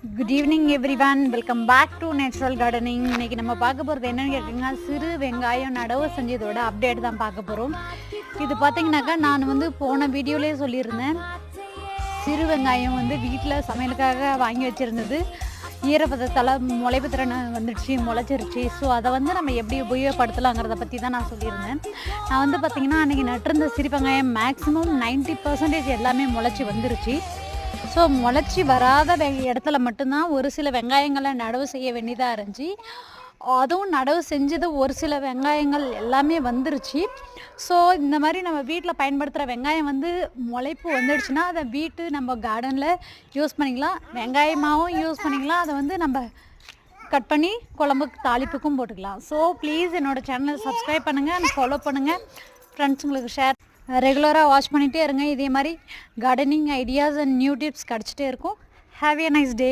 Good evening everyone, welcome back to natural gardening. இன்றைக்கி நம்ம பார்க்க போகிறது என்னென்னு கேட்டிங்கன்னா, சிறு வெங்காயம் நடவு செஞ்சதோட அப்டேட் தான் பார்க்க போகிறோம். இது பார்த்திங்கனாக்கா நான் போன வீடியோலேயே சொல்லியிருந்தேன், சிறு வெங்காயம் வீட்டில் சமையலுக்காக வாங்கி வச்சுருந்தது. ஈரப்பதத்தால் முளைப்பு திறன் வந்துடுச்சு, முளைச்சிருச்சு. ஸோ அதை நம்ம எப்படி உபயோகப்படுத்தலாங்கிறத பற்றி தான் நான் சொல்லியிருந்தேன். நான் பார்த்திங்கன்னா அன்றைக்கி நட்டிருந்த சிறு வெங்காயம் மேக்ஸிமம் 90% எல்லாமே முளைச்சி வந்துருச்சு. ஸோ முளைச்சி வராத இடத்துல மட்டும்தான் ஒரு சில வெங்காயங்களை நடவு செய்ய வேண்டியதாக இருந்துச்சு. அதுவும் நடவு செஞ்சது ஒரு சில வெங்காயங்கள் எல்லாமே வந்துருச்சு. ஸோ இந்த மாதிரி நம்ம வீட்டில் பயன்படுத்துகிற வெங்காயம் முளைப்பு வந்துடுச்சுன்னா அதை நம்ம கார்டனில் யூஸ் பண்ணிக்கலாம், வெங்காயமாகவும் யூஸ் பண்ணிக்கலாம். அதை நம்ம கட் பண்ணி குழம்புக்கு தாளிப்புக்கும் போட்டுக்கலாம். ஸோ ப்ளீஸ் என்னோடய சேனலை சப்ஸ்கிரைப் பண்ணுங்கள் அண்ட் ஃபாலோ பண்ணுங்கள். ஃப்ரெண்ட்ஸுங்களுக்கு ஷேர் ரெகுலராக வாட்ச் பண்ணிகிட்டே இருங்க. இதே மாதிரி gardening ideas and new tips கிடச்சிட்டே இருக்கும். Have a nice day.